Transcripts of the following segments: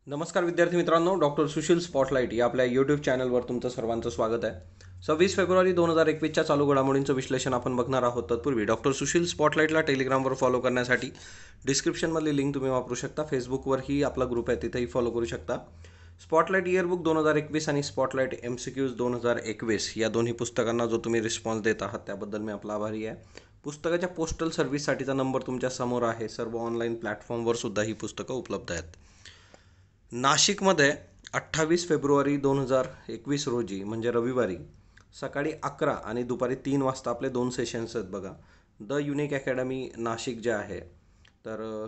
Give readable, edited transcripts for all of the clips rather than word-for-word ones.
नमस्कार विद्यार्थी मित्रांनो, डॉक्टर सुशील स्पॉटलाईट या आपल्या यूट्यूब चॅनलवर तुमचं सर्वांचं स्वागत आहे. 26 फेब्रुवारी 2021च्या चालू घडामोडींचं विश्लेषण आपण बघणार आहोत. तत्पूर्वी डॉक्टर सुशील स्पॉटलाईटला टेलिग्रामवर फॉलो करण्यासाठी डिस्क्रिप्शनमधली लिंक तुम्ही वापरू शकता. फेसबुकवरही आपला ग्रुप आहे, तिथेही फॉलो करू शकता. स्पॉटलाईट इयरबुक 2021 आणि स्पॉटलाईट MCQs 2021 या दोन्ही पुस्तकांना जो तुम्ही रिस्पॉन्स देत आहात त्याबद्दल मी आपला आभारी आहे. पुस्तकाच्या पोस्टल सर्व्हिससाठीचा नंबर तुमच्या समोर आहे. सर्व ऑनलाईन प्लॅटफॉर्मवर सुद्धा ही पुस्तकं उपलब्ध आहेत. नाशिकमध्ये 28 फेब्रुवारी 2021 रोजी म्हणजे रविवारी सकाळी 11 आणि दुपारी 3 वाजता आपले 2 सेशन्स आहेत बघा. द युनिक अकॅडमी नाशिक जे आहे, तर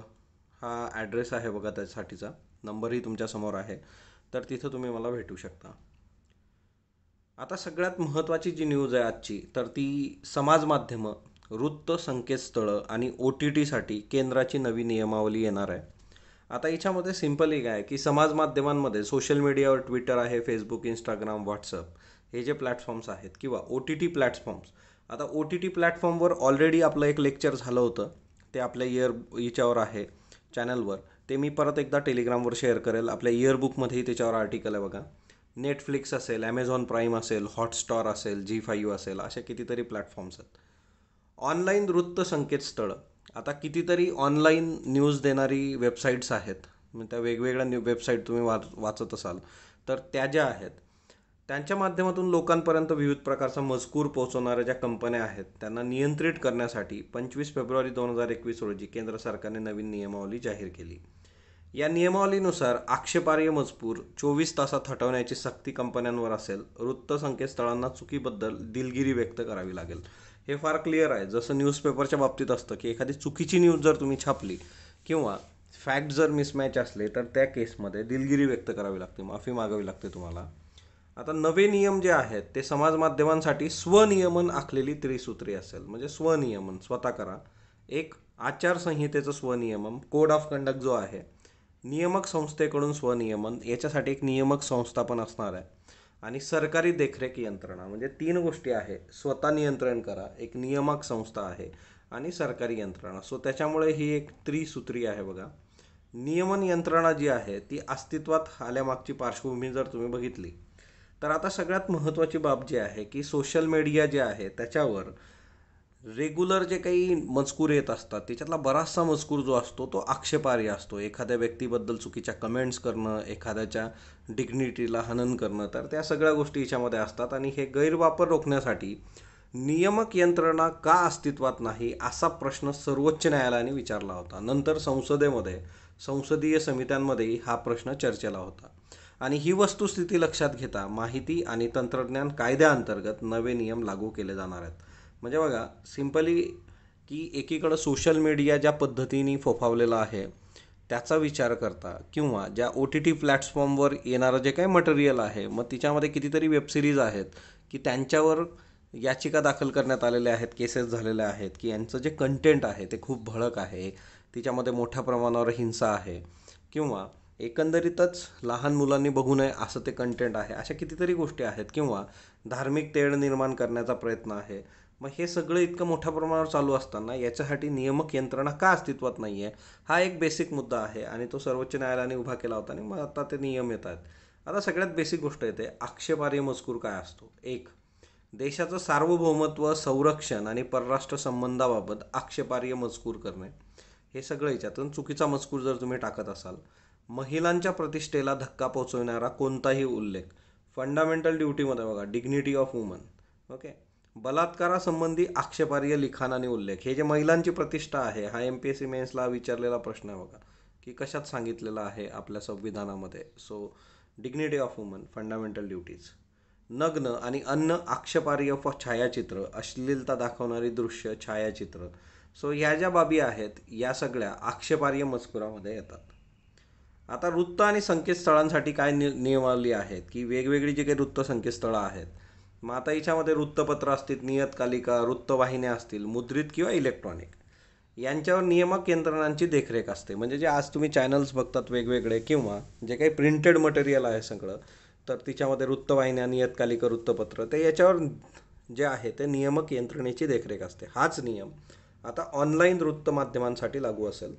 हा ॲड्रेस आहे बघा, त्यासाठीचा नंबरही तुमच्यासमोर आहे. तर तिथं तुम्ही मला भेटू शकता. आता सगळ्यात महत्त्वाची जी न्यूज आहे आजची, तर ती समाज माध्यमं, वृत्त संकेतस्थळं आणि OTTसाठी केंद्राची नवी नियमावली येणार आहे. आता याच्यामध्ये सिंपल एक आहे की समाज माध्यमांमध्ये सोशल मीडियावर ट्विटर आहे, फेसबुक, इंस्टाग्राम, व्हॉट्सअप हे जे प्लॅटफॉर्म्स आहेत किंवा OTT प्लॅटफॉर्म्स. आता OTT प्लॅटफॉर्मवर ऑलरेडी आपलं एक लेक्चर झालं होतं, ते आपल्या याच्यावर आहे चॅनलवर. ते मी परत एकदा टेलिग्रामवर शेअर करेल. आपल्या इयरबुकमध्येही त्याच्यावर आर्टिकल आहे बघा. नेटफ्लिक्स असेल, ॲमेझॉन प्राईम असेल, हॉटस्टार असेल, G5 असेल, अशा कितीतरी प्लॅटफॉर्म्स आहेत. ऑनलाईन वृत्त संकेतस्थळं. आता कितीतरी ऑनलाईन न्यूज देणारी वेबसाईट्स आहेत. मग त्या वेगवेगळ्या वेबसाईट तुम्ही वाचत असाल, तर त्या ज्या आहेत त्यांच्या माध्यमातून लोकांपर्यंत विविध प्रकारचा मजकूर पोहोचवणाऱ्या ज्या कंपन्या आहेत त्यांना नियंत्रित करण्यासाठी 25 फेब्रुवारी 2021 रोजी केंद्र सरकारने नवीन नियमावली जाहीर केली. या नियमावलीनुसार आक्षेपार्ह मजकूर 24 तासात हटवण्याची सक्ती कंपन्यांवर असेल. वृत्त संकेतस्थळांना चुकीबद्दल दिलगिरी व्यक्त करावी लागेल. हे फार क्लिअर आहे. जसं न्यूजपेपरच्या बाबतीत असतं की एखादी चुकीची न्यूज जर तुम्ही छापली किंवा फॅक्ट जर मिसमॅच असले तर त्या केसमध्ये दिलगिरी व्यक्त करावी लागते, माफी मागावी लागते तुम्हाला. आता नवे नियम जे आहेत ते समाज माध्यमांसाठी स्वनियमन आखलेली त्रिसूत्री असेल. म्हणजे स्वनियमन स्वतः करा. एक आचारसंहितेचं स्वनियमन, कोड ऑफ कंडक्ट जो आहे, नियामक संस्थेकडून स्वनियमन, याच्यासाठी एक नियामक संस्था पण असणार आहे, आणि सरकारी देखरेख यंत्रणा. म्हणजे 3 गोष्टी आहे. स्वतः नियंत्रण करा, एक नियामक संस्था आहे आणि सरकारी यंत्रणा. सो त्याच्यामुळे ही एक त्रिसूत्री आहे बघा. नियमन यंत्रणा जी आहे ती अस्तित्वात आल्यामागची पार्श्वभूमी जर तुम्ही बघितली, तर आता सगळ्यात महत्त्वाची बाब जी आहे की सोशल मीडिया जे आहे त्याच्यावर रेग्युलर जे काही मजकूर येत असतात त्याच्यातला बराचसा मजकूर जो असतो तो आक्षेपार्ह असतो. एखाद्या व्यक्तीबद्दल चुकीच्या कमेंट्स करणं, एखाद्याच्या डिग्निटीला हनन करणं, तर त्या सगळ्या गोष्टी याच्यामध्ये असतात. आणि हे गैरवापर रोखण्यासाठी नियामक यंत्रणा का अस्तित्वात नाही असा प्रश्न सर्वोच्च न्यायालयाने विचारला होता. नंतर संसदेमध्ये, संसदीय समित्यांमध्येही हा प्रश्न चर्चेला होता. आणि ही वस्तुस्थिती लक्षात घेता माहिती आणि तंत्रज्ञान कायद्याअंतर्गत नवे नियम लागू केले जाणार आहेत. म्हणजे बघा सिंपली की एकीकडं सोशल मीडिया ज्या पद्धतीने फोफावलेला आहे त्याचा विचार करता, किंवा ज्या OTT प्लॅटफॉर्मवर येणारं जे काही मटेरियल आहे, मग तिच्यामध्ये कितीतरी वेबसिरीज आहेत की त्यांच्यावर याचिका दाखल करण्यात आलेल्या आहेत, केसेस झालेल्या आहेत की यांचं जे कंटेंट आहे ते खूप भडक आहे, तिच्यामध्ये मोठ्या प्रमाणावर हिंसा आहे, किंवा एकंदरीतच लहान मुलांनी बघू नये असं ते कंटेंट आहे. अशा कितीतरी गोष्टी आहेत, किंवा धार्मिक तेढ निर्माण करण्याचा प्रयत्न आहे. मग हे सगळं इतकं मोठ्या प्रमाणावर चालू असताना याच्यासाठी नियामक यंत्रणा का अस्तित्वात नाही आहे, हा एक बेसिक मुद्दा आहे. आणि तो सर्वोच्च न्यायालयाने उभा केला होता आणि मग आता ते नियम येत आहेत. आता सगळ्यात बेसिक गोष्ट येते, आक्षेपार्ह मजकूर काय असतो. एक, देशाचं सार्वभौमत्व, संरक्षण आणि परराष्ट्र संबंधाबाबत आक्षेपार्ह मजकूर करणे. हे सगळं याच्यातून चुकीचा मजकूर जर तुम्ही टाकत असाल. महिलांच्या प्रतिष्ठेला धक्का पोहोचवणारा कोणताही उल्लेख. फंडामेंटल ड्युटीमध्ये बघा, डिग्निटी ऑफ वुमन. ओके. बलात्कारासंबंधी आक्षेपार्ह लिखाण आणि उल्लेख. हे जे महिलांची प्रतिष्ठा आहे, हा MPSC मेन्सला विचारलेला प्रश्न आहे बघा, की कशात सांगितलेला आहे आपल्या संविधानामध्ये. So dignity of woman, fundamental duties. नग्न आणि अन्य आक्षेपार्ह छायाचित्र, अश्लीलता दाखवणारी दृश्य, छायाचित्र. सो ह्या ज्या बाबी आहेत या सगळ्या आक्षेपार्ह मजकुरामध्ये येतात. आता वृत्त आणि संकेतस्थळांसाठी काय नियमावली आहेत की वेगवेगळी जी काही वृत्त संकेतस्थळं आहेत, मग आता याच्यामध्ये वृत्तपत्र असतील, नियतकालिका, वृत्तवाहिन्या असतील, मुद्रित किंवा इलेक्ट्रॉनिक, यांच्यावर नियामक यंत्रणांची देखरेख असते. म्हणजे जे आज तुम्ही चॅनल्स बघतात वेगवेगळे, किंवा जे काही प्रिंटेड मटेरियल आहे सगळं, तर तिच्यामध्ये वृत्तवाहिन्या, नियतकालिका, वृत्तपत्र, ते याच्यावर जे आहे ते नियामक यंत्रणेची देखरेख असते. हाच नियम आता ऑनलाईन वृत्तमाध्यमांसाठी लागू असेल.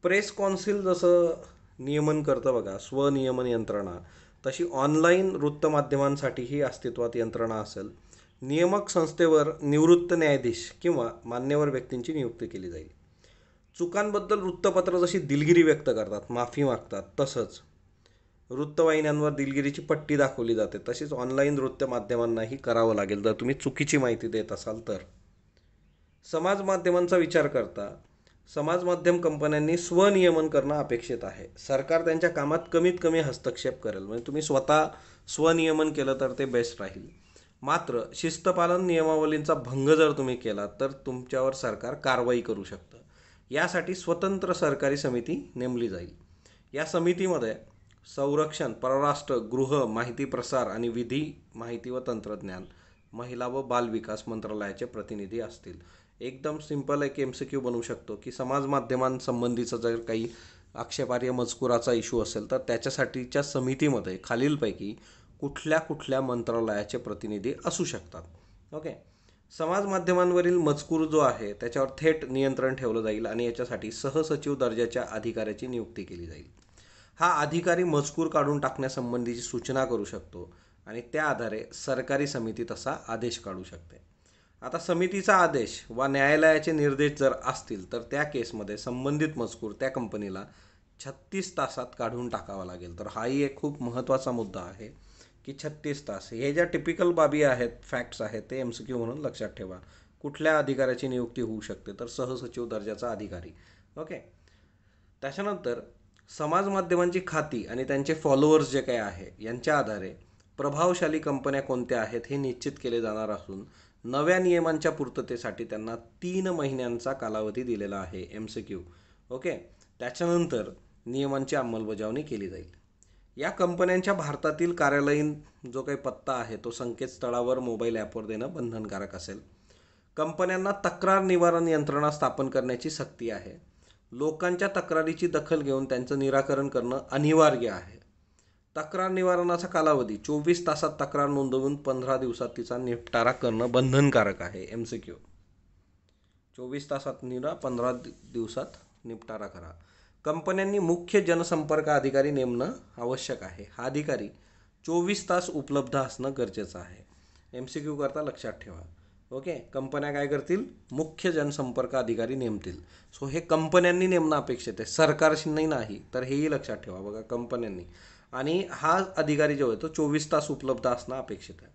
प्रेस कौन्सिल जसं नियमन करतं बघा, स्वनियमन यंत्रणा, तशी ऑनलाईन वृत्तमाध्यमांसाठीही अस्तित्वात यंत्रणा असेल. नियामक संस्थेवर निवृत्त न्यायाधीश किंवा मान्यवर व्यक्तींची नियुक्ती केली जाईल. चुकांबद्दल वृत्तपत्र जशी दिलगिरी व्यक्त करतात, माफी मागतात, तसंच वृत्तवाहिन्यांवर दिलगिरीची पट्टी दाखवली जाते, तशीच ऑनलाईन वृत्तमाध्यमांनाही करावं लागेल जर तुम्ही चुकीची माहिती देत असाल तर. समाज माध्यमांचा विचार करता समाज माध्यम कंपन्यांनी स्वनियमन करणं अपेक्षित आहे. सरकार त्यांच्या कामात कमीत कमी हस्तक्षेप करेल, म्हणजे तुम्ही स्वतः स्वनियमन केलं तर ते बेस्ट राहील. मात्र शिस्तपालन नियमावलींचा भंग जर तुम्ही केला तर तुमच्यावर सरकार कारवाई करू शकतं. यासाठी स्वतंत्र सरकारी समिती नेमली जाईल. या समितीमध्ये संरक्षण, परराष्ट्र, गृह, माहिती प्रसार आणि विधी, माहिती व तंत्रज्ञान, महिला व बालविकास मंत्रालयाचे प्रतिनिधी असतील. एकदम सिंपल एक MCQ बनवू शकतो की समाज माध्यमांसंबंधीचा जर काही आक्षेपार्ह मजकुराचा इश्यू असेल तर त्याच्यासाठीच्या समितीमध्ये खालीलपैकी कुठल्या कुठल्या मंत्रालयाचे प्रतिनिधी असू शकतात. ओके. समाज माध्यमांवरील मजकूर जो आहे त्याच्यावर थेट नियंत्रण ठेवलं जाईल आणि याच्यासाठी सहसचिव दर्जाच्या अधिकाऱ्याची नियुक्ती केली जाईल. हा अधिकारी मजकूर काढून टाकण्यासंबंधीची सूचना करू शकतो आणि त्या आधारे सरकारी समिती तसा आदेश काढू शकते. आता समितीचा आदेश वा न्यायालयाचे निर्देश जर असतील तर त्या केसमध्ये संबंधित मजकूर त्या कंपनीला 36 तासात काढून टाकावा लागेल. तर हाही एक खूप महत्त्वाचा मुद्दा आहे की 36 तास. हे ज्या टिपिकल बाबी आहेत, फॅक्ट्स आहेत, ते MCQ म्हणून लक्षात ठेवा. कुठल्या अधिकाऱ्याची नियुक्ती होऊ शकते तर सहसचिव दर्जाचा अधिकारी. ओके. त्याच्यानंतर समाज माध्यमांची खाती आणि त्यांचे फॉलोअर्स जे काही आहे यांच्या आधारे प्रभावशाली कंपन्या कोणत्या आहेत हे निश्चित केले जाणार असून नव्या नियमांच्या पूर्ततेसाठी त्यांना 3 महिन्यांचा कालावधी दिलेला आहे. MCQ. ओके. त्याच्यानंतर नियमांची अंमलबजावणी केली जाईल. या कंपन्यांच्या भारतातील कार्यालयीन जो काही पत्ता आहे तो संकेतस्थळावर, मोबाईल ॲपवर देणं बंधनकारक असेल. कंपन्यांना तक्रार निवारण यंत्रणा स्थापन करण्याची सक्ती आहे. लोकांच्या तक्रारीची दखल घेऊन त्यांचं निराकरण करणं अनिवार्य आहे. तक्रार निवारणाचा कालावधी 24 तासात तक्रार नोंदवून 15 दिवसात तिचा निपटारा करणं बंधनकारक आहे. MCQ. 24 तासात 15 दिवसात निपटारा करा. कंपन्यांनी मुख्य जनसंपर्क अधिकारी नेमणं आवश्यक आहे. हा अधिकारी 24 तास उपलब्ध असणं गरजेचं आहे. MCQ करता लक्षात ठेवा. ओके. कंपन्या काय करतील? मुख्य जनसंपर्क अधिकारी नेमतील. सो हे कंपन्यांनी नेमणं अपेक्षित आहे, सरकारशी नाही. तर हेही लक्षात ठेवा बघा, कंपन्यांनी. आणि हा अधिकारी जो आहे तो 24 तास उपलब्ध असणं अपेक्षित आहे.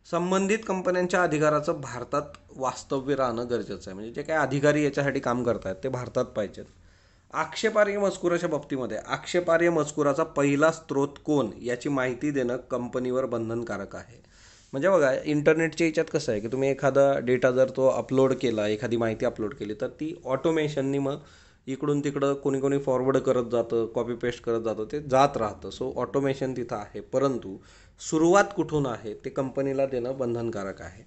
संबंधित कंपन्यांच्या अधिकाराचं भारतात वास्तव्य राहणं गरजेचं आहे. म्हणजे जे काही अधिकारी याच्यासाठी काम करत आहेत ते भारतात पाहिजेत. आक्षेपार्ह मजकुराच्या बाबतीमध्ये आक्षेपार्ह मजकुराचा पहिला स्रोत कोण याची माहिती देणं कंपनीवर बंधनकारक आहे. म्हणजे बघा, इंटरनेटच्या याच्यात कसं आहे की तुम्ही एखादा डेटा जर तो अपलोड केला, एखादी माहिती अपलोड केली तर ती ऑटोमेशननी मग इकडून तिकडं कोणी फॉरवर्ड करत जातं, कॉपी पेस्ट करत जातं, ते जात राहतं. सो ऑटोमेशन तिथं आहे, परंतु सुरुवात कुठून आहे ते कंपनीला देणं बंधनकारक आहे.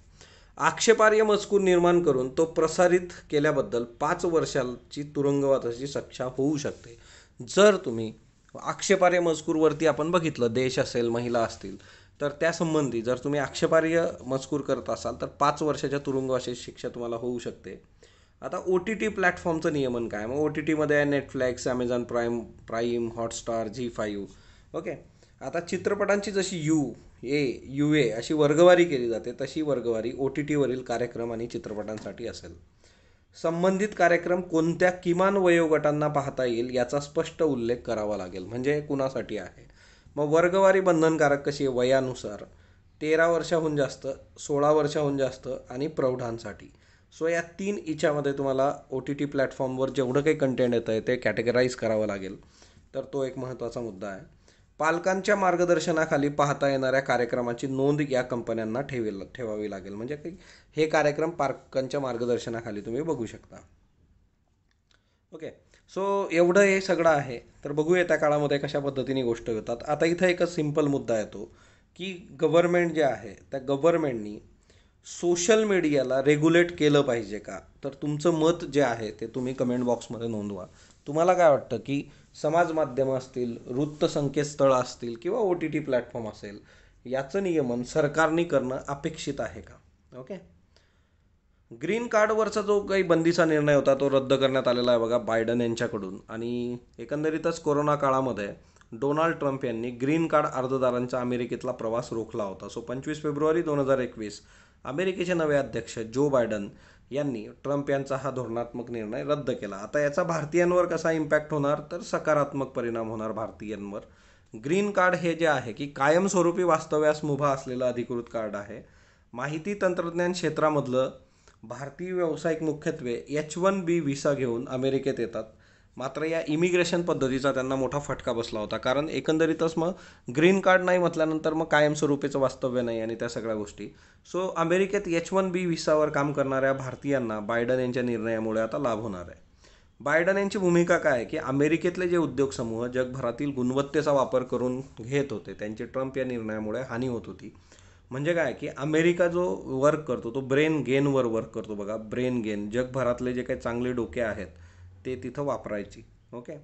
आक्षेपार्ह मजकूर निर्माण करून तो प्रसारित केल्याबद्दल 5 वर्षांची तुरुंगवासाची शिक्षा होऊ शकते. जर तुम्ही आक्षेपार्ह मजकूरवरती आपण बघितलं, देश असेल, महिला असतील, तर त्यासंबंधी जर तुम्ही आक्षेपार्ह मजकूर करत असाल तर 5 वर्षाच्या तुरुंगवासाची शिक्षा तुम्हाला होऊ शकते. आता OTT प्लॅटफॉर्मचं नियमन काय? मग OTTमध्ये आहे Netflix, Amazon prime, Hotstar, Zee5. Okay. आता चित्रपटांची जशी UA अशी वर्गवारी केली जाते, तशी वर्गवारी OTTवरील कार्यक्रम आणि चित्रपटांसाठी असेल. संबंधित कार्यक्रम कोणत्या किमान वयोगटांना पाहता येईल याचा स्पष्ट उल्लेख करावा लागेल. म्हणजे कुणासाठी आहे? मग वर्गवारी बंधनकारक कशी आहे? वयानुसार 13 वर्षाहून जास्त, 16 वर्षाहून जास्त आणि प्रौढांसाठी. सो या 3 याच्यामध्ये तुम्हाला OTT प्लॅटफॉर्मवर जेवढं काही कंटेंट येतं आहे ते कॅटेगराईज करावं लागेल. तर तो एक महत्त्वाचा मुद्दा आहे. पालकांच्या मार्गदर्शनाखाली पाहता येणाऱ्या कार्यक्रमाची नोंद या कंपन्यांना ठेवावी लागेल. म्हणजे हे कार्यक्रम पालकांच्या मार्गदर्शनाखाली तुम्ही बघू शकता. ओके. सो एवढं हे सगळं आहे. तर बघूया त्या काळामध्ये कशा पद्धतीने गोष्ट होतात. आता इथं एकच सिंपल मुद्दा येतो की गव्हर्नमेंट जे आहे त्या गव्हर्नमेंटनी सोशल मीडियाला रेग्युलेट केलं पाहिजे का? तर तुमचं मत जे आहे ते तुम्ही कमेंट बॉक्समध्ये नोंदवा. तुम्हाला काय वाटतं की समाज माध्यमं असतील, वृत्त संकेतस्थळं असतील किंवा OTT प्लॅटफॉर्म असेल, याचं नियमन सरकारने करणं अपेक्षित आहे का? ओके. ग्रीन कार्डवरचा जो काही बंदीचा निर्णय होता तो रद्द करण्यात आलेला आहे बघा बायडन यांच्याकडून. आणि एकंदरीतच कोरोना काळामध्ये डोनाल्ड ट्रम्प यांनी ग्रीन कार्ड अर्जदारांचा अमेरिकेतला प्रवास रोखला होता. सो 25 फेब्रुवारी 2021 अमेरिकेचे नवे अध्यक्ष जो बायडन यांनी ट्रम्प यांचा हा धोरणात्मक निर्णय रद्द केला. आता याचा भारतीयांवर कसा इम्पॅक्ट होणार, तर सकारात्मक परिणाम होणार भारतीयांवर. ग्रीन कार्ड हे जे आहे की कायमस्वरूपी वास्तव्यास मुभा असलेलं अधिकृत कार्ड आहे. माहिती तंत्रज्ञान क्षेत्रामधलं भारतीय व्यावसायिक मुख्यत्वे H1B व्हिसा घेऊन अमेरिकेत येतात. मात्र या इमिग्रेशन पद्धतीचा त्यांना मोठा फटका बसला होता, कारण एकंदरीतच मग ग्रीन कार्ड नाही म्हटल्यानंतर मग कायमस्वरूपीचं वास्तव्य नाही आणि त्या सगळ्या गोष्टी. सो अमेरिकेत H1B व्हिसावर काम करणाऱ्या भारतीयांना बायडन यांच्या निर्णयामुळे आता लाभ होणार आहे. बायडन यांची भूमिका काय आहे की अमेरिकेतले जे उद्योग समूह जगभरातील गुणवत्तेचा वापर करून घेत होते त्यांची ट्रम्प या निर्णयामुळे हानी होत होती. म्हणजे काय की अमेरिका जो वर्क करतो तो ब्रेन गेनवर वर्क करतो बघा. ब्रेन गेन, जगभरातले जे काही चांगले डोके आहेत ते तिथं वापरायची. ओके,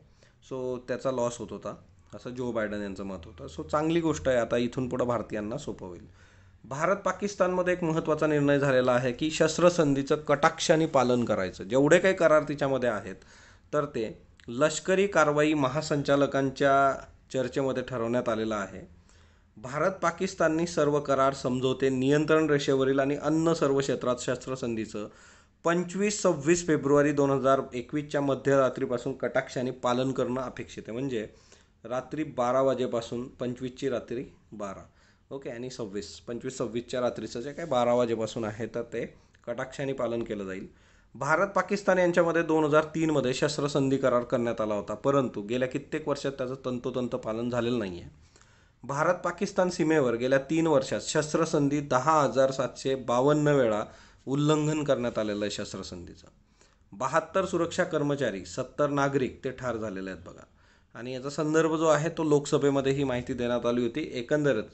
सो त्याचा लॉस होत होता असं जो बायडन यांचं मत होतं. सो चांगली गोष्ट आहे, आता इथून पुढं भारतीयांना सोपं होईल. भारत पाकिस्तानमध्ये एक महत्त्वाचा निर्णय झालेला आहे की शस्त्रसंधीचं कटाक्षाने पालन करायचं. जेवढे काही करार तिच्यामध्ये आहेत तर ते लष्करी कारवाई महासंचालकांच्या चर्चेमध्ये ठरवण्यात आलेलं आहे. भारत पाकिस्ताननी सर्व करार, समझोते, नियंत्रण रेषेवरील आणि अन्य सर्व क्षेत्रात शस्त्रसंधीचं 25-26 फेब्रुवारी 2021च्या मध्यरात्रीपासून कटाक्षाने पालन करणं अपेक्षित आहे. म्हणजे रात्री 12 वाजेपासून 25ची रात्री 12, ओके, आणि 25-26च्या रात्रीचं जे काय 12 वाजेपासून आहे तर ते कटाक्षाने पालन केलं जाईल. भारत पाकिस्तान यांच्यामध्ये 2003मध्ये शस्त्रसंधी करार करण्यात आला होता, परंतु गेल्या कित्येक वर्षात त्याचं तंतोतंत पालन झालेलं नाही आहे. भारत पाकिस्तान सीमेवर गेल्या 3 वर्षात शस्त्रसंधी 10,752 वेळा उल्लंघन करण्यात आलेलं आहे शस्त्रसंधीचं. 72 सुरक्षा कर्मचारी, 70 नागरिक ते ठार झालेले आहेत बघा. आणि याचा संदर्भ जो आहे तो लोकसभेमध्ये ही माहिती देण्यात आली होती. एकंदरच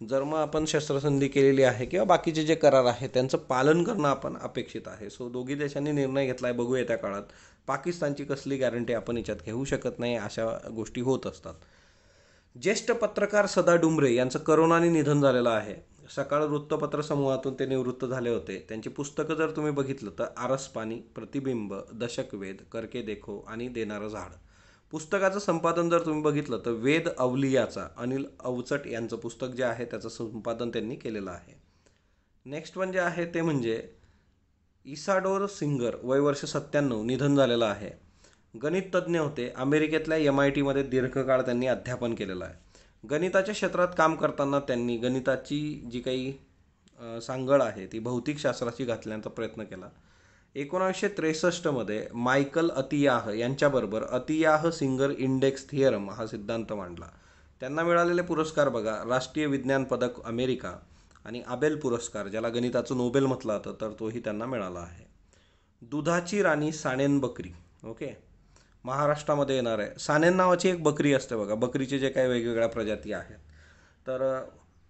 जर मग आपण शस्त्रसंधी केलेली आहे किंवा बाकीचे जे करार आहे त्यांचं पालन करणं आपण अपेक्षित आहे. सो दोघी देशांनी निर्णय घेतला आहे, बघूया त्या काळात. पाकिस्तानची कसली गॅरंटी आपण याच्यात घेऊ शकत नाही, अशा गोष्टी होत असतात. ज्येष्ठ पत्रकार सदा डुंबरे यांचं करोनाने निधन झालेलं आहे. सकाळ वृत्तपत्र समूहातून ते निवृत्त झाले होते. त्यांची पुस्तकं जर तुम्ही बघितलं तर आरस पाणी, प्रतिबिंब, दशकवेद, करके देखो आणि देणारं झाड. पुस्तकाचं संपादन जर तुम्ही बघितलं तर वेद अवलियाचा अनिल अवचट यांचं पुस्तक जे आहे त्याचं संपादन त्यांनी केलेलं आहे. नेक्स्ट वन जे आहे ते म्हणजे इसाडोर सिंगर, वय वर्ष 97, निधन झालेलं आहे. गणित तज्ज्ञ होते. अमेरिकेतल्या MITमध्ये दीर्घकाळ त्यांनी अध्यापन केलेलं आहे. गणिताच्या क्षेत्रात काम करताना त्यांनी गणिताची जी काही सांगड आहे ती भौतिकशास्त्राची घातण्याचा प्रयत्न केला. 1963मध्ये मायकल अतियाह यांच्याबरोबर अतियाह सिंगर इंडेक्स थिअरम हा सिद्धांत मांडला. त्यांना मिळालेले पुरस्कार बघा: राष्ट्रीय विज्ञान पदक अमेरिका आणि आबेल पुरस्कार, ज्याला गणिताचं नोबेल म्हटलं जातं, तर तोही त्यांना मिळाला आहे. दुधाची राणी सानेन बकरी, ओके, महाराष्ट्रामध्ये येणार आहे. सानेन नावाची एक बकरी असते बघा. बकरीचे जे काही वेगवेगळ्या प्रजाती आहेत, तर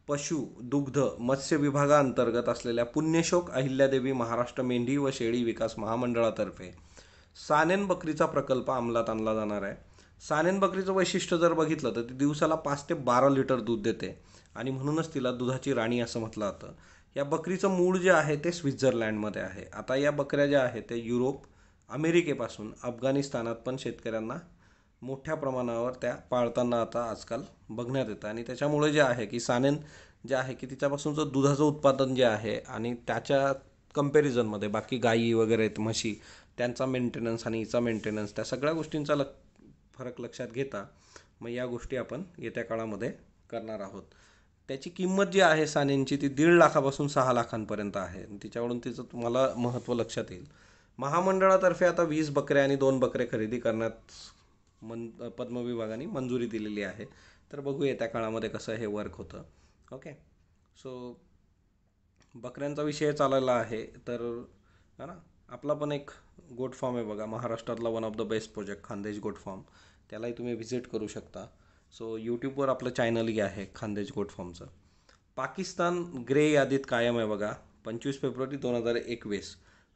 पशु, दुग्ध, मत्स्य विभागाअंतर्गत असलेल्या पुण्यश्लोक अहिल्यादेवी महाराष्ट्र मेंढी व शेळी विकास महामंडळातर्फे सानेन बकरीचा प्रकल्प अंमलात आणला जाणार आहे. सानेन बकरीचं वैशिष्ट्य जर बघितलं तर ती दिवसाला 5 ते 12 लिटर दूध देते आणि म्हणूनच तिला दुधाची राणी असं म्हटलं जातं. या बकरीचं मूळ जे आहे ते स्वित्झर्लंडमध्ये आहे. आता या बकऱ्या ज्या आहेत ते युरोप, अमेरिकेपासून अफगाणिस्तानात पण शेतकऱ्यांना मोठ्या प्रमाणावर त्या पाळताना आता आजकाल बघण्यात येतं. आणि त्याच्यामुळे जे आहे की सानेन जे आहे की तिच्यापासूनचं दुधाचं उत्पादन जे आहे आणि त्याच्या कंपॅरिझनमध्ये बाकी गायी वगैरे आहेत, म्हशी, त्यांचा मेंटेनन्स आणि हिचा मेंटेनन्स, त्या सगळ्या गोष्टींचा फरक लक्षात घेता मग या गोष्टी आपण येत्या काळामध्ये करणार आहोत. त्याची किंमत जी आहे सानेनची ती 1.5 लाखापासून 6 लाखांपर्यंत आहे. तिच्याकडून तिचं तुम्हाला महत्त्व लक्षात येईल. महामंडळातर्फे आता 20 बकऱ्या आणि 2 बकरे खरेदी करण्यात पद्म विभागाने मंजुरी दिलेली आहे. तर बघूया त्या काळामध्ये कसं हे वर्क होतं. ओके, सो बकऱ्यांचा विषय चाललेला आहे. तर है ना, आपला पण एक गोट फार्म आहे बघा, महाराष्ट्रातला one of the best project Khandesh goat farm. त्यालाही तुम्ही व्हिजिट करू शकता. सो यूट्यूबवर आपलं चॅनलही आहे खानदेश गोट फार्मचं. पाकिस्तान ग्रे यादीत कायम आहे बघा. 25 फेब्रुवारी 2021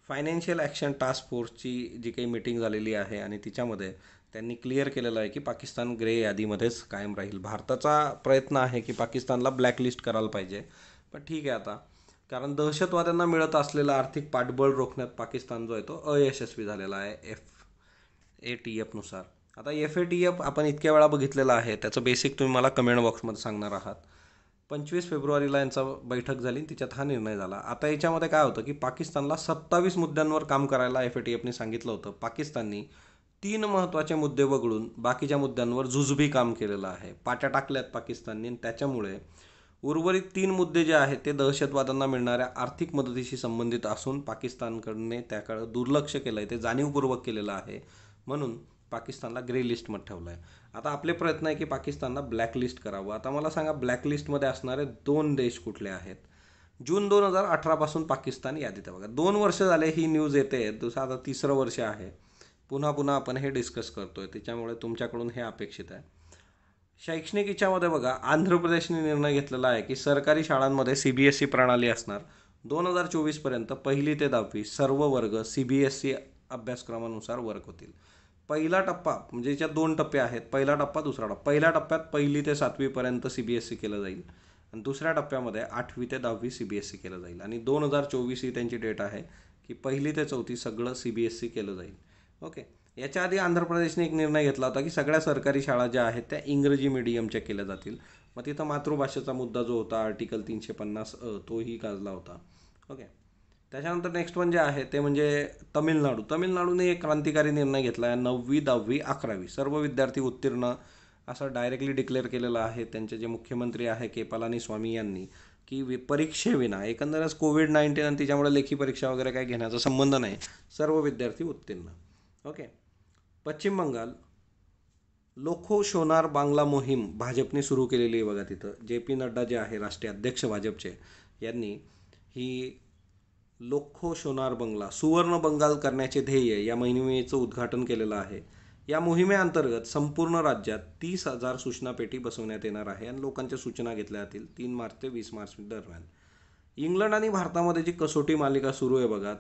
फायनान्शियल ॲक्शन टास्क फोर्सची जी काही मीटिंग झालेली आहे आणि तिच्यामध्ये त्यांनी क्लिअर केलेलं आहे की पाकिस्तान ग्रे यादीमध्येच कायम राहील. भारताचा प्रयत्न आहे की पाकिस्तानला ब्लॅकलिस्ट करायला पाहिजे, पण ठीक आहे, आता कारण दहशतवाद्यांना मिळत असलेलं आर्थिक पाठबळ रोखण्यात पाकिस्तान जो आहे तो अयशस्वी झालेला आहे FATF नुसार. आता FATF आपण इतक्या वेळा बघितलेला आहे, त्याचं बेसिक तुम्ही मला कमेंट बॉक्समध्ये सांगणार आहात. 25 फेब्रुवारीला यांचा बैठक झाली, तिच्यात हा निर्णय झाला. आता याच्यामध्ये काय होतं की पाकिस्तानला 27 मुद्द्यांवर काम करायला FATFने सांगितलं होतं. पाकिस्ताननी 3 महत्त्वाचे मुद्दे वगळून बाकीच्या मुद्द्यांवर जुजबी काम केलेलं आहे. पाट्या टाकल्यात पाकिस्तानने. त्याच्यामुळे उर्वरित 3 मुद्दे जे आहेत ते दहशतवाद्यांना मिळणाऱ्या आर्थिक मदतीशी संबंधित असून पाकिस्तानकडने त्याकडे दुर्लक्ष केलं आहे, ते जाणीवपूर्वक केलेलं आहे. म्हणून पाकिस्तानला ग्रे लिस्टमध्ये ठेवलं आहे. आता आपले प्रयत्न आहे की पाकिस्तानला ब्लॅक लिस्ट करावं. आता मला सांगा, ब्लॅक लिस्टमध्ये असणारे 2 देश कुठले आहेत? जून 2018 पासून पाकिस्तान यादीत आहे बघा. 2 वर्ष झाले ही न्यूज येते, आता 3रं वर्ष आहे. पुन्हा पुन्हा आपण हे डिस्कस करतोय, त्याच्यामुळे तुमच्याकडून हे अपेक्षित आहे. शैक्षणिक याच्यामध्ये बघा, आंध्र प्रदेशने निर्णय घेतलेला आहे की सरकारी शाळांमध्ये CBSE प्रणाली असणार. 2024पर्यंत 1ली ते 10वी सर्व वर्ग CBSE अभ्यासक्रमानुसार वर्ग होतील. पहिला टप्पा म्हणजे याच्यात 2 टप्पे आहेत, पहिला टप्पा दुसरा टप्पा. पहिल्या टप्प्यात 1ली ते 7वीपर्यंत CBSE केलं जाईल आणि दुसऱ्या टप्प्यामध्ये 8वी ते 10वी CBSE केलं जाईल. आणि 2024 ही त्यांची डेट आहे की 1ली ते 4थी सगळं CBSE केलं जाईल. ओके. याच्या आधी आंध्र प्रदेशने एक निर्णय घेतला होता की सगळ्या सरकारी शाळा ज्या आहेत त्या इंग्रजी मीडियमच्या केल्या जातील. मग तिथं मातृभाषेचा मुद्दा जो होता आर्टिकल 350 तोही गाजला होता. ओके. त्याच्यानंतर नेक्स्ट वन जे आहे ते म्हणजे तमिळनाडूने एक क्रांतिकारी निर्णय घेतला आहे. 9वी 10वी 11वी सर्व विद्यार्थी उत्तीर्ण असं डायरेक्टली डिक्लेअर केलेलं आहे त्यांचे जे मुख्यमंत्री आहे के पलानीस्वामी यांनी, की परीक्षेविना, एकंदरच कोविड-19 आणि त्याच्यामुळे लेखी परीक्षा वगैरे काही घेण्याचा संबंध नाही, सर्व विद्यार्थी उत्तीर्ण. ओके. पश्चिम बंगाल लोखो सोनार बांगला मोहीम भाजपने सुरू केलेली आहे बघा. तिथं JP नड्डा जे आहे राष्ट्रीय अध्यक्ष भाजपचे, यांनी ही लोखो सोनार बंगला सुवर्ण बंगाल करण्याचे ध्येय या मोहिमेचं उद्घाटन केलेलं आहे. या मोहिमेअंतर्गत संपूर्ण राज्यात 30,000 सूचना पेटी बसवण्यात येणार आहे आणि लोकांच्या सूचना घेतल्या जातील 3 मार्च ते 20 मार्च दरम्यान. इंग्लंड आणि भारतामध्ये जी कसोटी मालिका सुरू आहे बघा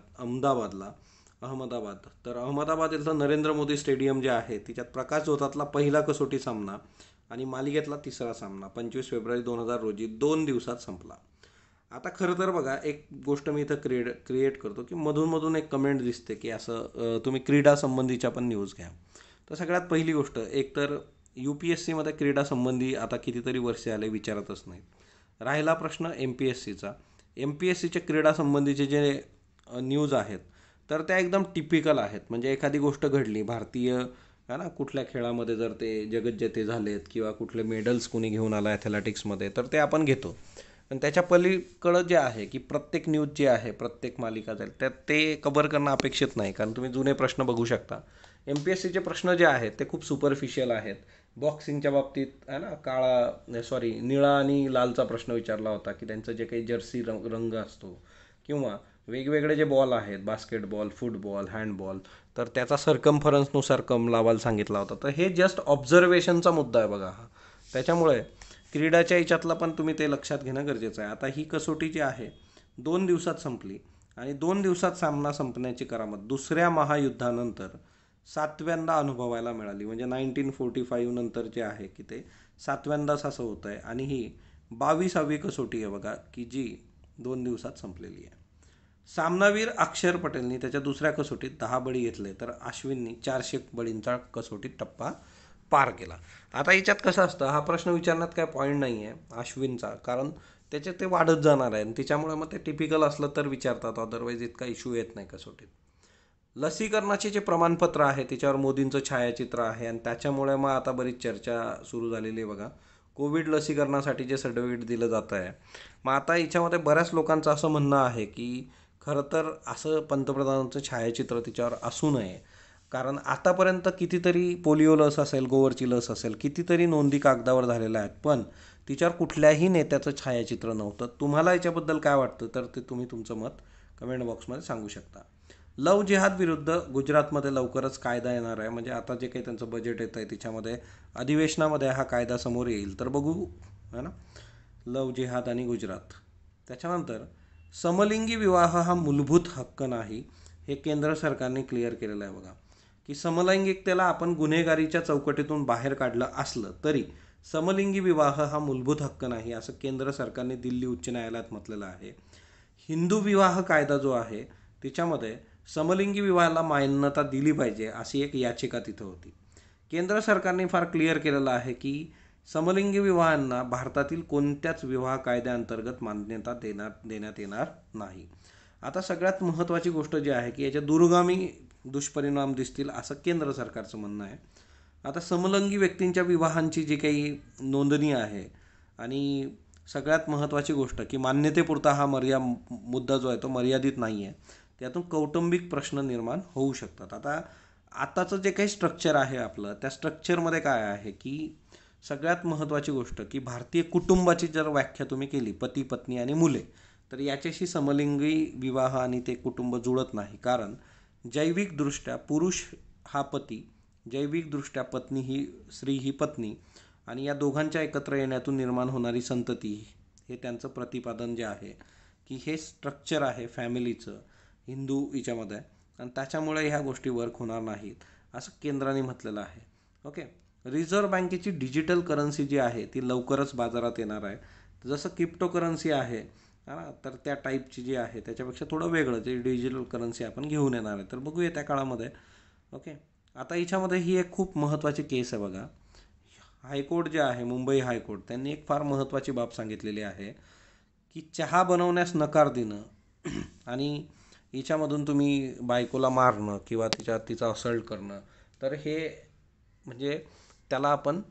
अहमदाबाद, तर अहमदाबाद इथलं नरेंद्र मोदी स्टेडियम जे आहे तिच्यात प्रकाश झोतातला पहिला कसोटी सामना आणि मालिकेतला 3रा सामना 25 फेब्रुवारी 2000 रोजी 2 दिवसात संपला. आता खरं तर बघा, एक गोष्ट मी इथं क्रिएट करतो की मधून एक कमेंट दिसते की असं तुम्ही क्रीडा संबंधीच्या पण न्यूज घ्या. तर सगळ्यात पहिली गोष्ट, एक तर UPSCमध्ये क्रीडा संबंधी आता कितीतरी वर्षे आले विचारतच नाहीत. राहिला प्रश्न MPSCचा. MPSCचे क्रीडा संबंधीचे जे न्यूज आहेत तर त्या एकदम टिपिकल आहेत. म्हणजे एखादी गोष्ट घडली भारतीय है ना, कुठल्या खेळामध्ये जर ते जगज्जेते झालेत किंवा कुठले मेडल्स कोणी घेऊन आला ॲथलेटिक्समध्ये, तर ते आपण घेतो. पण त्याच्या पलीकडं जे आहे की प्रत्येक न्यूज जी आहे, प्रत्येक मालिका जाईल त्यात ते कव्हर करणं अपेक्षित नाही. कारण तुम्ही जुने प्रश्न बघू शकता. MPSCचे प्रश्न जे आहेत ते खूप सुपरफिशियल आहेत. बॉक्सिंगच्या बाबतीत आहे ना, निळा आणि लालचा प्रश्न विचारला होता की त्यांचं जे काही जर्सी रंग असतो किंवा वेगवेगळे जे बॉल आहेत, बास्केटबॉल, फुटबॉल, हँडबॉल, तर त्याचा सर्कम्फरन्सनुसार कम लावायला सांगितला होता. तर हे जस्ट ऑब्झर्वेशनचा मुद्दा आहे बघा हा. त्याच्यामुळे क्रीडाच्या याच्यातला पण तुम्ही ते लक्षात घेणं गरजेचं आहे. आता ही कसोटी जी आहे 2 दिवसात संपली आणि 2 दिवसात सामना संपण्याची करामत दुसऱ्या महायुद्धानंतर 7व्यांदा अनुभवायला मिळाली. म्हणजे 1945 नंतर जे आहे की ते 7व्यांदाच असं होतं आहे. आणि ही 22वी कसोटी आहे बघा की जी 2 दिवसात संपलेली आहे. सामनावीर अक्षर पटेलनी त्याच्या दुसऱ्या कसोटीत 10 बळी घेतले, तर अश्विननी 400 बळींचा कसोटीत टप्पा पार केला. आता याच्यात कसं असतं, हा प्रश्न विचारण्यात काय पॉईंट नाही आहे अश्विनचा, कारण त्याच्यात ते वाढत जाणार आहे आणि त्याच्यामुळे मग ते टिपिकल असलं तर विचारतात, अदरवाईज इतका इश्यू येत नाही कसोटीत. लसीकरणाचे जे प्रमाणपत्र आहे त्याच्यावर मोदींचं छायाचित्र आहे आणि त्याच्यामुळे मग आता बरीच चर्चा सुरू झालेली आहे बघा. कोविड लसीकरणासाठी जे सर्टिफिकेट दिलं जातं आहे, मग आता याच्यामध्ये बऱ्याच लोकांचं असं म्हणणं आहे की खरं तर असं पंतप्रधानांचं छायाचित्र तिच्यावर असू नये. कारण आतापर्यंत कितीतरी पोलिओ लस असेल, गोवरची लस असेल, कितीतरी नोंदी कागदावर झालेल्या आहेत, पण तिच्यावर कुठल्याही नेत्याचं छायाचित्र नव्हतं. तुम्हाला याच्याबद्दल काय वाटतं तर ते तुम्ही तुमचं मत कमेंट बॉक्समध्ये सांगू शकता. लव जिहाद विरुद्ध गुजरातमध्ये लवकरच कायदा येणार आहे. म्हणजे आता जे काही त्यांचं बजेट येतं आहे त्याच्यामध्ये अधिवेशनामध्ये हा कायदा समोर येईल, तर बघू है ना. लव जिहाद आणि गुजरात. त्याच्यानंतर समलिंगी विवाह हा मूलभूत हक्क नाही, हे केंद्र सरकारने क्लिअर केलेलं आहे बघा. की समलैंगिकतेला आपण गुन्हेगारीच्या चौकटीतून बाहेर काढलं असलं तरी समलिंगी विवाह हा मूलभूत हक्क नाही, असं केंद्र सरकारने दिल्ली उच्च न्यायालयात म्हटलेलं आहे. हिंदू विवाह कायदा जो आहे त्याच्यामध्ये समलिंगी विवाहाला मान्यता दिली पाहिजे अशी एक याचिका तिथं होती. केंद्र सरकारने फार क्लिअर केलेलं आहे की समलिंगी विवाहांना भारतातील कोणत्याच विवाह कायद्याअंतर्गत मान्यता देण्यात येणार नाही. आता सगळ्यात महत्त्वाची गोष्ट जी आहे की याच्या दूरगामी दुष्परिणाम दिसतील असं केंद्र सरकारचं म्हणणं आहे. आता समलिंगी व्यक्तींच्या विवाहांची जी काही नोंदणी आहे आणि सगळ्यात महत्त्वाची गोष्ट की मान्यतेपुरता हा मुद्दा जो आहे तो मर्यादित नाही आहे. त्यातून कौटुंबिक प्रश्न निर्माण होऊ शकतात. आताचं जे काही स्ट्रक्चर आहे आपलं त्या स्ट्रक्चरमध्ये काय आहे की सगळ्यात महत्त्वाची गोष्ट की भारतीय कुटुंबाची जर व्याख्या तुम्ही केली पती पत्नी आणि मुले तर याच्याशी समलिंगी विवाह आणि ते कुटुंब जुळत नाही. कारण जैविकदृष्ट्या पुरुष हा पती, जैविकदृष्ट्या पत्नी ही स्त्री ही पत्नी आणि या दोघांच्या एकत्र येण्यातून निर्माण होणारी संतती हे त्यांचं प्रतिपादन जे आहे की हे स्ट्रक्चर आहे फॅमिलीचं हिंदू याच्यामध्ये आणि त्याच्यामुळे ह्या गोष्टी वर्क होणार नाहीत असं केंद्राने म्हटलेलं आहे. ओके. रिझर्व्ह बँकेची डिजिटल करन्सी जी आहे ती लवकरच बाजारात येणार आहे. जसं क्रिप्टोकरन्सी आहे तर त्या टाईपची जी आहे त्याच्यापेक्षा थोडं वेगळं जे डिजिटल करन्सी आपण घेऊन येणार आहे तर बघूया त्या काळामध्ये. ओके. आता याच्यामध्ये ही एक खूप महत्त्वाची केस आहे बघा. हायकोर्ट जे आहे मुंबई हायकोर्ट त्यांनी एक फार महत्त्वाची बाब सांगितलेली आहे की चहा बनवण्यास नकार देणं आणि हिच्यामधून तुम्ही बायकोला मारणं किंवा तिचा असल्ट करणं तर हे म्हणजे त्याला आपण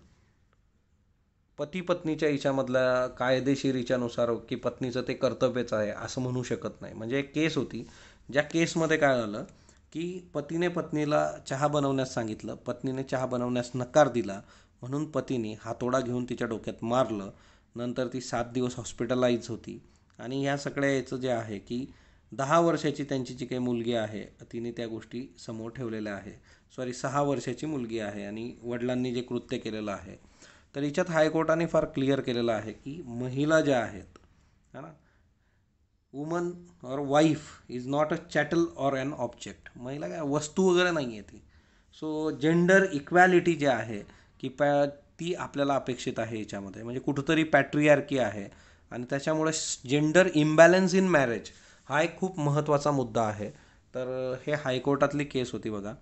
पती पत्नीच्या हिच्यामधल्या कायदेशीर हिच्यानुसार की पत्नीचं ते कर्तव्यच आहे असं म्हणू शकत नाही. म्हणजे एक केस होती ज्या केसमध्ये काय झालं की पतीने पत्नीला चहा बनवण्यास सांगितलं, पत्नीने चहा बनवण्यास नकार दिला म्हणून पतीने हातोडा घेऊन तिच्या डोक्यात मारलं. नंतर ती 7 दिवस हॉस्पिटलाइज होती आणि ह्या सगळ्या याचं जे आहे की 10 वर्षाची त्यांची जी काही मुलगी आहे तिने त्या गोष्टी समोर ठेवलेल्या आहे. 6 वर्षाची मुलगी आहे आणि वडिलांनी जे कृत्य केलेलं आहे तर हिच्यात हायकोर्टाने फार क्लिअर केलेलं आहे की महिला ज्या आहेत है ना, वुमन और वाईफ इज नॉट अ चॅटल और अन ऑब्जेक्ट. महिला काय वस्तू वगैरे नाही आहे ती. सो जेंडर इक्वॅलिटी जे आहे की ती आपल्याला अपेक्षित आहे याच्यामध्ये. म्हणजे कुठंतरी पॅट्रियार्की आहे आणि त्याच्यामुळे जेंडर इम्बॅलन्स इन मॅरेज हा एक खूप महत्त्वाचा मुद्दा आहे. तर हे हायकोर्टातली केस होती बघा.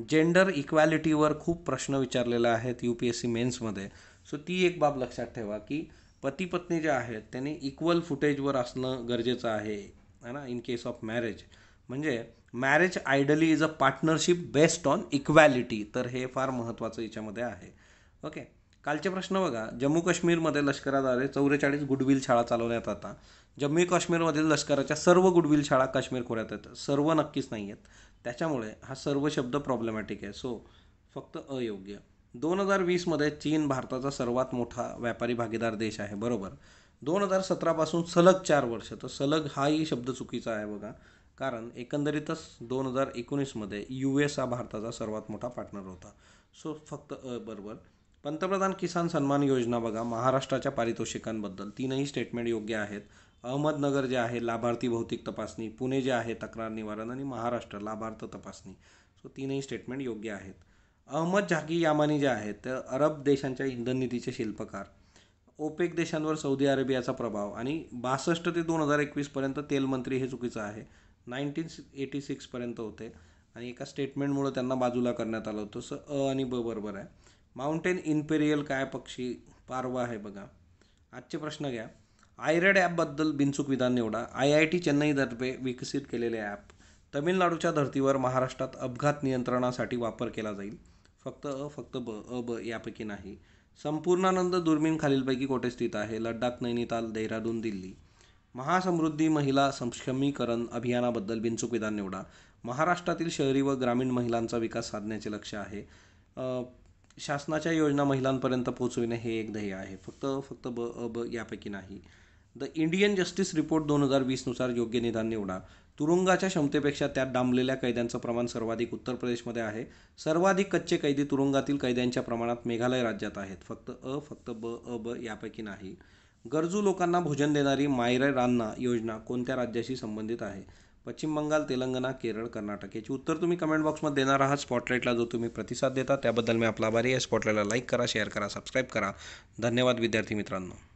जेंडर इक्वॅलिटीवर खूप प्रश्न विचारलेले आहेत UPSC मेन्समध्ये. सो ती एक बाब लक्षात ठेवा की पती पत्नी जे आहेत त्यांनी इक्वल फुटेजवर असणं गरजेचं आहे ना इन केस ऑफ मॅरेज. म्हणजे marriage ideally is a partnership based on equality. तर हे फार महत्त्वाचं याच्यामध्ये आहे. ओके. कालचे प्रश्न बघा. जम्मू काश्मीरमध्ये लष्कराद्वारे 44 गुडविल शाळा चालवण्यात आता. जम्मू काश्मीरमधील लष्कराच्या सर्व गुडविल शाळा काश्मीर खोऱ्यात आहेत. सर्व नक्कीच नाही आहेत. त्याच्यामुळे हा सर्व शब्द प्रॉब्लेमॅटिक आहे. सो फक्त अयोग्य. 2020मध्ये चीन भारताचा सर्वात मोठा व्यापारी भागीदार देश आहे बरोबर. 2017पासून सलग 4 वर्ष. तर सलग हाही शब्द चुकीचा आहे बघा. कारण एकंदरीतच 2019मध्ये US हा भारताचा सर्वात मोठा पार्टनर होता. सो फक्त बरोबर. पंतप्रधान किसान सन्मान योजना बघा. महाराष्ट्राच्या पारितोषिकांबद्दल 3ही स्टेटमेंट योग्य आहेत. अहमदनगर जे आहे लाभार्थी भौतिक तपासणी, पुणे जे आहे तक्रार निवारण आणि महाराष्ट्र लाभार्थ तपासणी. सो 3ही स्टेटमेंट योग्य आहेत. अहमद झाकी यामानी जे आहेत तर अरब देशांच्या इंधन नीतीचे शिल्पकार. ओपेक देशांवर सौदी अरेबियाचा प्रभाव आणि 62 ते 2021पर्यंत तेलमंत्री हे चुकीचं आहे. 1986पर्यंत होते आणि एका स्टेटमेंटमुळे त्यांना बाजूला करण्यात आलं होतं. तसं आणि बरोबर आहे. माउंटेन इम्पेरियल काय पक्षी पारवा आहे बघा. आजचे प्रश्न घ्या. आयरेड ॲपबद्दल बिनचूक विधान निवडा. IIT चेन्नईतर्फे विकसित केलेले ॲप. तमिळनाडूच्या धर्तीवर महाराष्ट्रात अपघात नियंत्रणासाठी वापर केला जाईल. फक्त फक्त ब यापैकी नाही. संपूर्णानंद दुर्मीण खालीलपैकी कोठे स्थित आहे. लडाख, नैनिताल, देहरादून, दिल्ली. महासमृद्धी महिला सक्षमीकरण अभियानाबद्दल बिनचूक विधान निवडा. महाराष्ट्रातील शहरी व ग्रामीण महिलांचा विकास साधण्याचे लक्ष्य आहे. शासनाच्या योजना महिलांपर्यंत पोहोचविणे हे एक ध्येय आहे. फक्त ब यापैकी नाही. द इंडियन जस्टिस रिपोर्ट 2020नुसार योग्य निदान निवडा. तुरुंगाच्या क्षमतेपेक्षा त्यात डांबलेल्या कैद्यांचं प्रमाण सर्वाधिक उत्तर प्रदेशमध्ये आहे. सर्वाधिक कच्चे कैदी तुरुंगातील कैद्यांच्या प्रमाणात मेघालय राज्यात आहेत. फक्त ब यापैकी नाही. गरजू लोकांना भोजन देणारी मायरे रान्ना योजना कोणत्या राज्याशी संबंधित आहे. पश्चिम बंगाल, तेलंगणा, केरळ, कर्नाटक. याची उत्तर तुम्ही कमेंट बॉक्समध्ये देणार आहात. स्पॉटलाईटला जो तुम्ही प्रतिसाद देता त्याबद्दल मी आपला आभारी आहे. स्पॉटलाईटला लाईक करा, शेअर करा, सबस्क्राईब करा. धन्यवाद विद्यार्थी मित्रांनो.